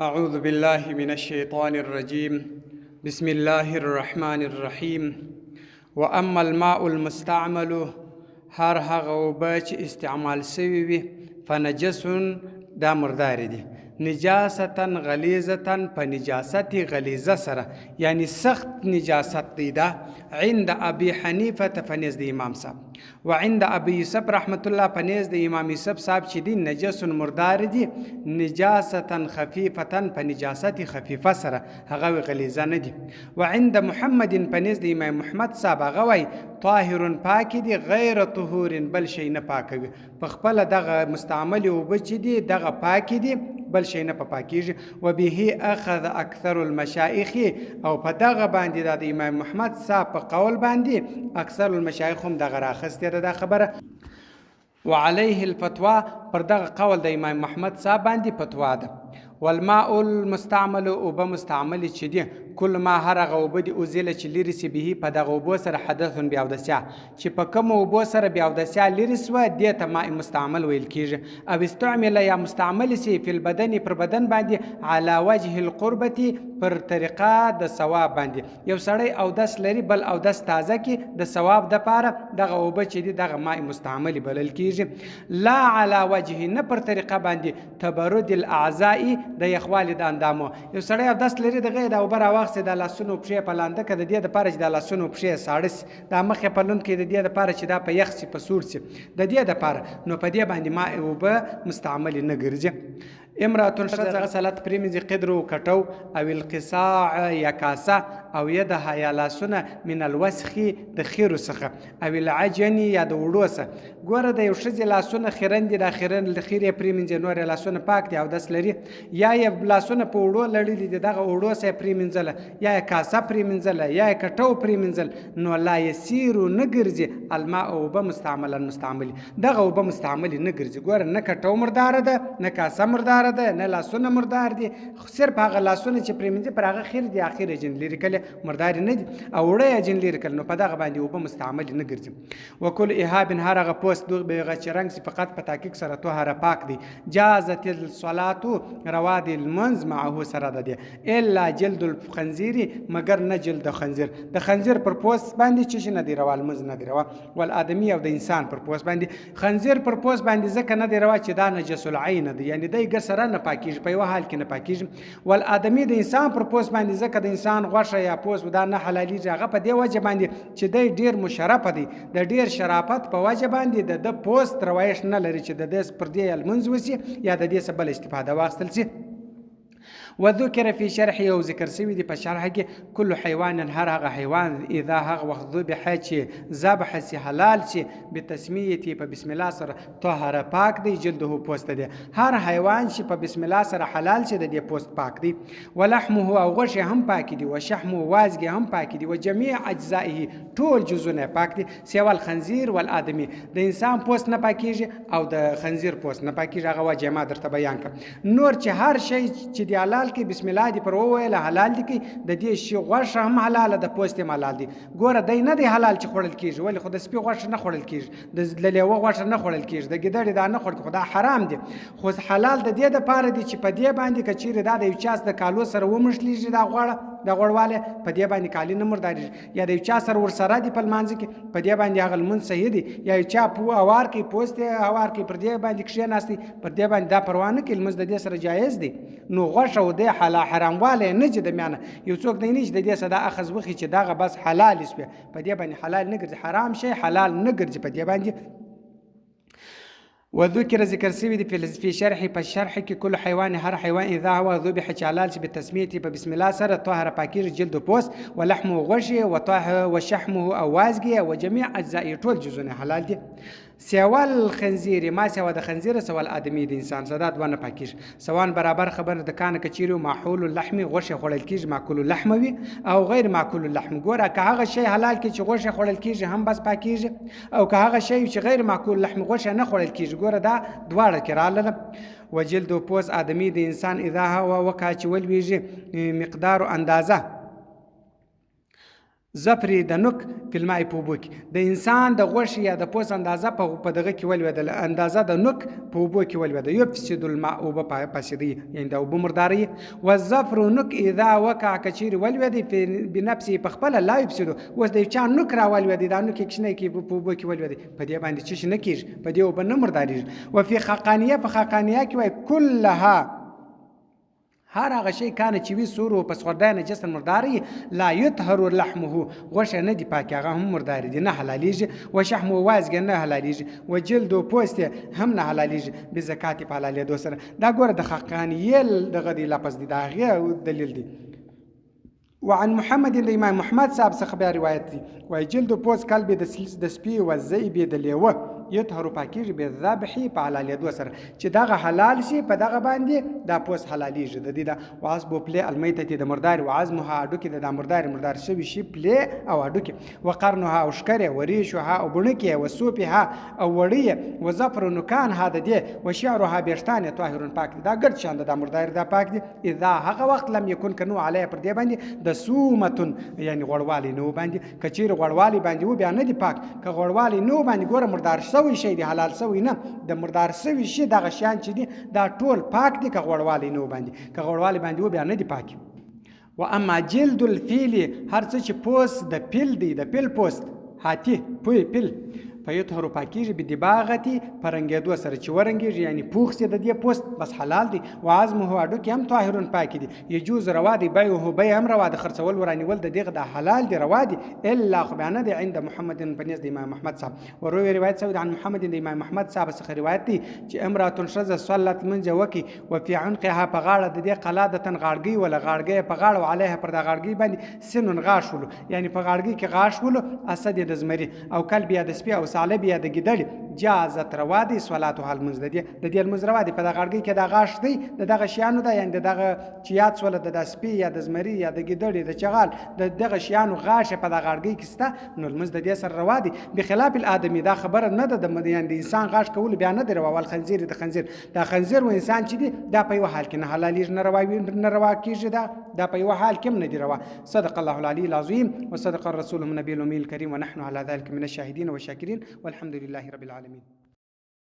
أعوذ بالله من الشيطان الرجيم. بسم الله الرحمن الرحيم. وأما الماء المستعمل هر هغه اوبه چې استعمال سوي وي فنجس دا مردار دي نجاستن غلیظتن په نجاست غلیظه سره یعنی سخت نجاست دی دا عند ابي حنیفه فنزد امام صاحب وعند ابي يوسف رحمة الله فنزد امام يوسف صاحب چې دی نجس مردار دي نجاستن خفیفتن په نجاست خفیفه سره هغه غلیظه نه دي وعند محمد فنزد امام محمد صاحب هغه وای طاهر پاک دي غیر طهور بل شي نه پاکوي په خپل دغه مستعمل اوبه چې دي دغه پاک دي بل شي نه پاکیږي وبه اخذ اکثر المشایخ او په دغه باندې د امام محمد صاحب په قول باندې اکثر المشایخ هم دغه راخسته ده خبره وعليه الفتوى پر دغه قول د امام محمد صاحب باندې فتوا ده والماء المستعمل اوبه مستعمل چې دي کل ما هر هغه اوبه دي اوزیله چې لرې سي به په دغه اوبو سره حدث بیا اودسیا چې په کوم اوبو سره بیا اودسیا لرې سوه دې ته ماء مستعمل ویل کیږي او استعمل یا مستعمل سي فی البدن پر بدن باندې علی وجه القربة پر طریقه د ثواب باندې یو سړی اودس لري بل اودس تازه کی د ثواب د پاره دغه اوبه چې دي دغه ماء مستعمل بلل کیږي لا علی وجه نه پر طریقه باندې تبرد الاعضاء د یخوالي د اندامو یو سړی اودس لري دغه د اوبه راواخسي د لاسونو پښې په لانده که د دې دپاره چې د لاسونو پښې ساړه سي دا مخې په لوند کې د دې دپاره چې دا په یخ سي په سوړ سي د دې دپاره نو په دې باندې ماء اوبه مستعملې نه ګرځي امرأة ښځه غسلت پرېمینځي قدر کټو او القصاع یا کاسه او یدها یا لاسونه من الوسخ د خیرو څخه او العجن یا د وړو څخه ګوره د یو ښځې لاسونه خیرن دي دا خیرن د خیر یې پرېمینځي نور یې لاسونه پاک دي اودس لري یا یې لاسونه په وړو لړلي دي دغه وړو څخه یې پرېمینځله یا یې کاسه پرېمینځله یا یې کټو پرېمینځل نو لا یسیرو نه ګرځي الماء اوبه مستعملا مستعملي دغه اوبه مستعملي نه ګرځي ګوره نه کټو مرداره ده نه کاسه مرداره ده نه لاسونه مردار دي صرف هغه لاسونه چې پرېمینځي پر هغه خیر دي اخر یې جن لري کله مردار نه دي او وړه یې جن لري کله نو په دغه باندې اوبه مستعمل نه ګرځي وکل اهاب هر هغه پوست دوغ به غچ رنگ فقط په تحقیق سره طهاره پاک دي جازت الصلاه روا دي المنز معه سره ده الا جلد الخنزير مگر نه جلد خنزیر د خنزیر پر پوست باندې چې نه دی روا المنز نه دی روا والادمی او د انسان پر پوست باندې خنزیر پر پوست باندې ځکه نه دی روا چې دا نجس العين دی یعنی دای ګر سره نه پاکیږي په یو حال کې نه پاکیږي والادمی د انسان پر پوست باندې ځکه د انسان غوښه یا پوست دا نه حلاليږي هغه په دې وجه باندې چې دی ډیر مشرف دی د ډیر شرافت په وجه باندې د پوست روایش نه لري چې د دې پر دې المنز وسی یا د دې سبل استفاده واخستل سي وذكر في شرحه او ذکر سوی دی په شرح کې کل حیوان هر هغه حیوان اذا هغه وخت ذبح چې ذبح سي حلال سي بتسمیته په بسم الله سره طهره پاک دی جلده پوست دی هر حیوان چې په بسم الله سره حلال سي د دې پوست پاک دی ولحمه او غوښه هم پاک دی وشحمه وازګه هم پاک دی وجميع اجزائه ټول جزونه پاک دي سوال خنزیر والادمی د انسان پوست نه پاکیږي او د خنزیر پوست نه پاکیږي هغه وجه ما درته بیان کړ نور چې هر شی چې دی حلال کې بسم الله دی پر وویل حلال دي کې د دې شی غوښه هم حلال ده پوست هم حلال دي ګوره دی نه دی حلال چې خوړل کیږي ولې خو د سپي غوښه نه خوړل کیږي د لیوه غوښه نه خوړل کیږي د ګیدړې دا نه خوړل کیږي دا حرام دي خو حلال د دې دپاره دی چې په دې باندې که چیرې دا د یو چا د کالو سره ومښلېږي دا غوړه د غوړواله په دې باندې کالي نه مردارېږي یا د یو چا سره ورسره دي په لمانځه کې په دې باندې هغه لمونځ صحیح دی یا یو چا په هوار کې پوست هوار کې پر دې باندې کښېناستي پر دې باندې دا پروا نه کوي لمونځ د دې سره جایز دی نو غوښه او د حراموالی نه چې د میانه یو څوک دی نه چې د دې څه دا اخذ وخي چې دغه بس حلال شوی په دې باندې حلال نه ګرځي حرام شی حلال نه ګرځي په دې باندې وذكر ذكر سوي دي في شرح په شرح کې كل حيوان هر حيوان اذا هو ذبح حلال چې بتسميته په بسم الله سره طاهر پاکیږي جلد پوست ولحمه غوښه وطاهر وشحمه او وازګه وجميع اجزاء ټول جزونه حلال دي سوال خنزیر ما سوا د خنزیر سوال ادمی د انسان صدات ونه پاکیږي سوان برابر خبر د کان کچیرو معقول اللحم غوښه خوړل کیږي معقول اللحم وي او غیر معقول اللحم ګوره که هغه شی حلال کې چې غوښه خوړل کیږي هم بس پاکیږي او که هغه شی چې غیر معقول اللحم غوښه نه خوړل کیږي ګوره دا دواړه کې رااله وجلد و پوست ادمی د انسان اذا هوا وکا چې ولویږي مقدار اندازه ظفر د نوک فی الماء په اوبو کې د انسان د غوښې یا د پوست اندازه په دغه کې ولوېدله، اندازه د نوک په اوبو کې ولوېده. یفسد الماء اوبه فاسدوي، یعنې د اوبه مرداروي. والظفر نوک اذا وقع که چیرې ولوېدی بنفسه په خپله لا یفسدو. اوس د یو چا نوک را ولوېدی، دا نوک یې کوچنی کې په اوبو کې ولوېدی، په دې باندې څه شی نه کېږي، په دې اوبه نه مردارېږي. وفي خاقانیه په خاقانیه کې وایي کلها هر هغه شی کانه چې وي سور و پس خوردای نجس مرداري لا یطهر لحمه، غوښه نه دي پاکه، هغه هم مرداري دي، نه حلالېږي. و شحمه وازګه نه حلالېږي، و جلد و پوست هم نه حلالېږي بزکات په حلالېدو سره. دا ګوره د خاقانیې دغه دی لفظ دی، د هغې دلیل دی. وعن محمد د امام محمد صاحب څخه بیا روایت دی، وایي جلد و پوست کلب د سپي و ذئب د لیوه یطهر پاکیږي بالذبح په حلالېدو سره، چې دغه حلال شي په دغه باندې دا پوست حلالېږي. د دې د وعصب پلې المیتې د مرداري وعظمها هډوکې د مردار شوي شي پلې او هډوکې، وقرنها او شکرې وریشها او بڼکې وسوپها او وړۍ وظفر نکانها د دې وشعرها بیشتان طاهر پاک دي. دا ګرد شان د مرداري دا پاک دي. اذا هغه وخت لم یکن کنو علیه پر دې باندې د سومتون یعنی غوړوالی نو باندې، که چیرې غوړوالی باندې و بیا نه دي پاک، که غوړوالی نو باندې ګوره مردار سوی شی دی حلال سوی نه، د مردار سوی شي دغه شیان چې دي دا ټول پاک دي، که غوړوالی نو باندې، که غوړوالی باندې و بیا نه دي پاک. و اما جلد الفیل هر څه چې پوست د پیل دی، د پیل پوست هاتی پوی پیل فیطهر پاکیږي بدباغتي پرنګېدو سره، چې ورنګېږي یعنی پوخ سي د دې پوست بس حلال دی. وعظمه هډوکي هم طاهرون پاک دي. یجوز روا دی بیعه بیع هم روا د خرڅول ورانیول د دغه د حلال دی روا دی، الا خو بیان دی عند محمد بن د امام محمد صاحب. وروي روایت سعود عن محمد د امام محمد صاحب څخه روایت دی چې امراه شذ صلت منځ وکي وفي عنقها په غاړه د دې قلادتن غاړګي ولا غاړګي په غاړه وعليها پر د غاړګي باندې سنن غاښولو، یعنی په غاړګي کې غاښولو اسد د زمري او کلب یا د سپي او سالب یا د ګیدړ جازت روا دی صلاتها المنځ د دې المنځ روا دی. په د غاړګي کې د غاښ دی د دغه شیانو ده، یعنی دغه چې یاد سوله د سپي یا د زمري یا د ګیدړ د چغال د دغه شیانو غاښ په د غاړګي کې سته، نو المنځ د دې سره روا دی. بخلاف الادمي دا خبره نه ده د یعنی د انسان غاښ کول بیا نه دی روا. ول خنزیر د خنزیر دا خنزیر و انسان چې دی دا په یو حال کې نه حلالېږي نه روا کېږي، دا په یو حال کې نه دی روا. صدق الله العلي العظيم وصدق الرسول النبي الأمي الكريم ونحن على ذلك من الشاهدين والشاكرين والحمد لله رب العالمين.